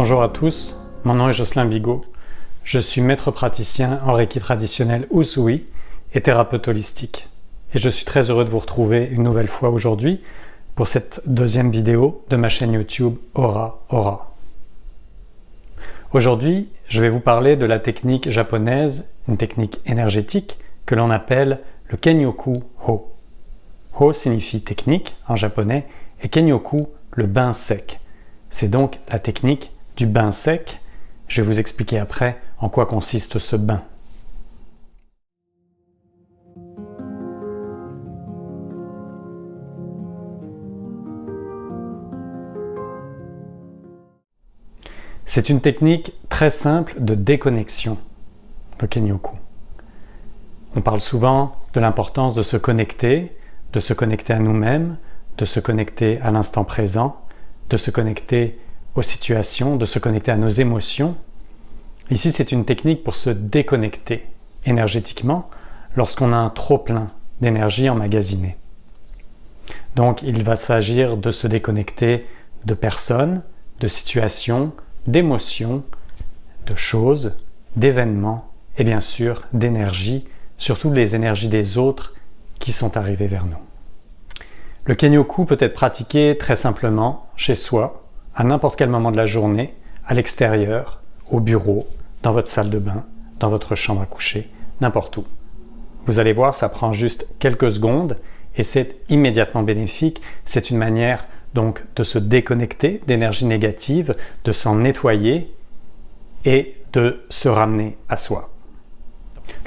Bonjour à tous, mon nom est Jocelyn Bigot. Je suis maître praticien en Reiki traditionnel Usui et thérapeute holistique. Et je suis très heureux de vous retrouver une nouvelle fois aujourd'hui pour cette deuxième vidéo de ma chaîne YouTube Aura Aura. Aujourd'hui, je vais vous parler de la technique japonaise, une technique énergétique que l'on appelle le Kenyoku Ho. Ho signifie technique en japonais et Kenyoku le bain sec. C'est donc la technique du bain sec. Je vais vous expliquer après en quoi consiste ce bain. C'est une technique très simple de déconnexion, le Kenyoku. On parle souvent de l'importance de se connecter à nous-mêmes, de se connecter à l'instant présent, de se connecter aux situations, de se connecter à nos émotions. Ici, c'est une technique pour se déconnecter énergétiquement lorsqu'on a un trop-plein d'énergie emmagasinée. Donc, il va s'agir de se déconnecter de personnes, de situations, d'émotions, de choses, d'événements et bien sûr d'énergie, surtout les énergies des autres qui sont arrivées vers nous. Le Kenyoku peut être pratiqué très simplement chez soi, à n'importe quel moment de la journée, à l'extérieur, au bureau, dans votre salle de bain, dans votre chambre à coucher, n'importe où. Vous allez voir, ça prend juste quelques secondes et c'est immédiatement bénéfique. C'est une manière donc de se déconnecter d'énergie négative, de s'en nettoyer et de se ramener à soi.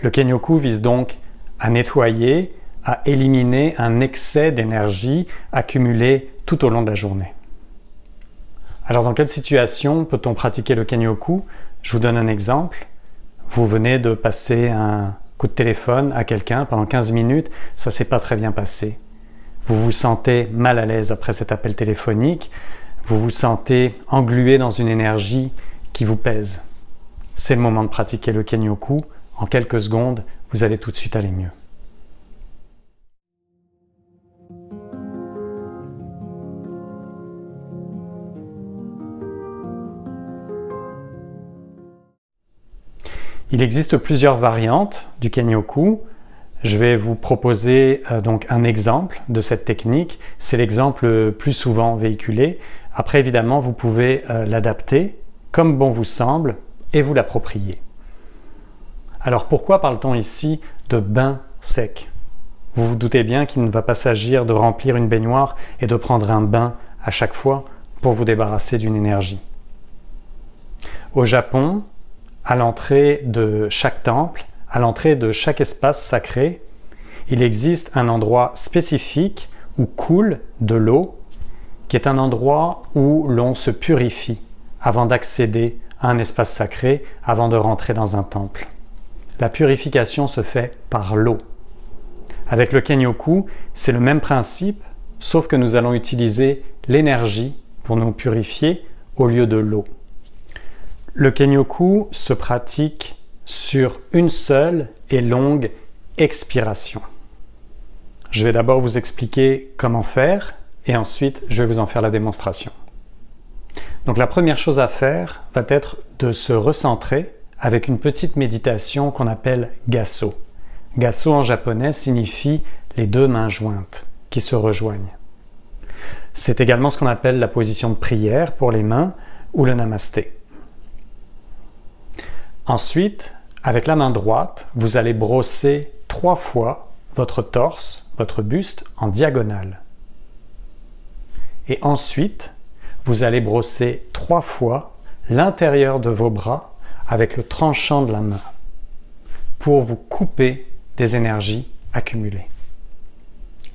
Le Kenyoku vise donc à nettoyer, à éliminer un excès d'énergie accumulé tout au long de la journée. Alors dans quelle situation peut-on pratiquer le Kenyoku? Je vous donne un exemple. Vous venez de passer un coup de téléphone à quelqu'un pendant 15 minutes, ça ne s'est pas très bien passé. Vous vous sentez mal à l'aise après cet appel téléphonique, vous vous sentez englué dans une énergie qui vous pèse. C'est le moment de pratiquer le Kenyoku. En quelques secondes, vous allez tout de suite aller mieux. Il existe plusieurs variantes du Kenyoku. Je vais vous proposer donc un exemple de cette technique. C'est l'exemple le plus souvent véhiculé. Après, évidemment, vous pouvez l'adapter comme bon vous semble et vous l'approprier. Alors, pourquoi parle-t-on ici de bain sec? Vous vous doutez bien qu'il ne va pas s'agir de remplir une baignoire et de prendre un bain à chaque fois pour vous débarrasser d'une énergie. Au Japon, à l'entrée de chaque temple, à l'entrée de chaque espace sacré, il existe un endroit spécifique où coule de l'eau, qui est un endroit où l'on se purifie avant d'accéder à un espace sacré, avant de rentrer dans un temple. La purification se fait par l'eau. Avec le Kenyoku, c'est le même principe, sauf que nous allons utiliser l'énergie pour nous purifier au lieu de l'eau. Le Kenyoku se pratique sur une seule et longue expiration. Je vais d'abord vous expliquer comment faire et ensuite je vais vous en faire la démonstration. Donc la première chose à faire va être de se recentrer avec une petite méditation qu'on appelle Gasso. Gasso en japonais signifie les deux mains jointes qui se rejoignent. C'est également ce qu'on appelle la position de prière pour les mains ou le namasté. Ensuite, avec la main droite, vous allez brosser 3 fois votre torse, votre buste en diagonale. Et ensuite, vous allez brosser 3 fois l'intérieur de vos bras avec le tranchant de la main pour vous couper des énergies accumulées.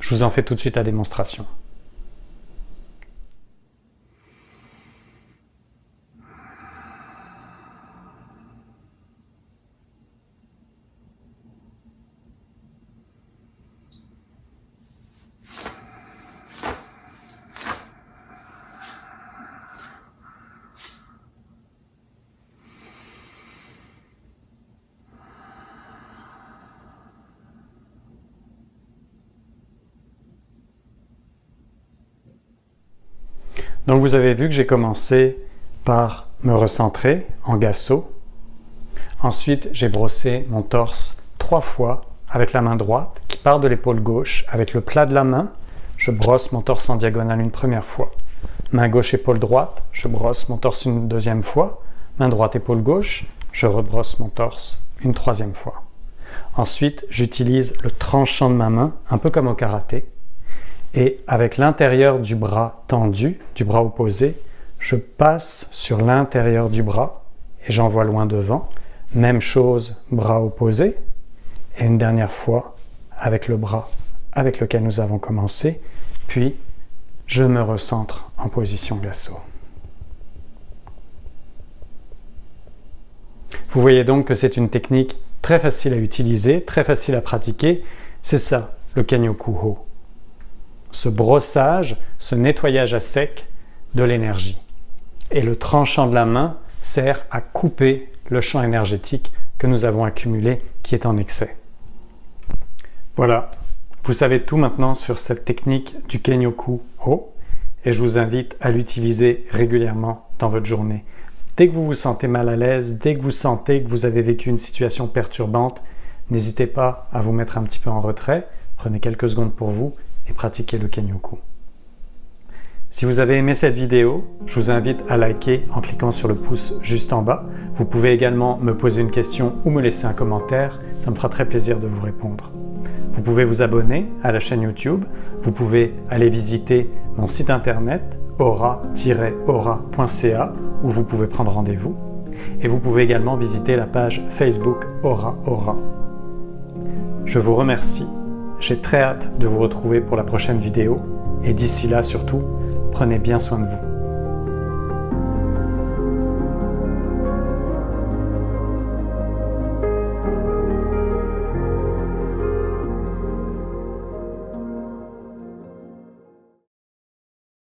Je vous en fais tout de suite la démonstration. Donc vous avez vu que j'ai commencé par me recentrer en Gasso. Ensuite, j'ai brossé mon torse 3 fois avec la main droite qui part de l'épaule gauche. Avec le plat de la main, je brosse mon torse en diagonale une première fois. Main gauche, épaule droite, je brosse mon torse une deuxième fois. Main droite, épaule gauche, je rebrosse mon torse une troisième fois. Ensuite, j'utilise le tranchant de ma main, un peu comme au karaté. Et avec l'intérieur du bras tendu, du bras opposé, je passe sur l'intérieur du bras et j'envoie loin devant. Même chose, bras opposé. Et une dernière fois avec le bras avec lequel nous avons commencé. Puis, je me recentre en position Gasso. Vous voyez donc que c'est une technique très facile à utiliser, très facile à pratiquer. C'est ça, le Kenyoku-ho. Ce brossage, ce nettoyage à sec de l'énergie. Et le tranchant de la main sert à couper le champ énergétique que nous avons accumulé qui est en excès. Voilà, vous savez tout maintenant sur cette technique du Kenyoku-ho et je vous invite à l'utiliser régulièrement dans votre journée. Dès que vous vous sentez mal à l'aise, dès que vous sentez que vous avez vécu une situation perturbante, n'hésitez pas à vous mettre un petit peu en retrait, prenez quelques secondes pour vous et pratiquez le Kenyoku. Si vous avez aimé cette vidéo, je vous invite à liker en cliquant sur le pouce juste en bas. Vous pouvez également me poser une question ou me laisser un commentaire, ça me fera très plaisir de vous répondre. Vous pouvez vous abonner à la chaîne YouTube, vous pouvez aller visiter mon site internet aura-aura.ca où vous pouvez prendre rendez-vous et vous pouvez également visiter la page Facebook Aura Aura. Je vous remercie, j'ai très hâte de vous retrouver pour la prochaine vidéo et d'ici là surtout, prenez bien soin de vous.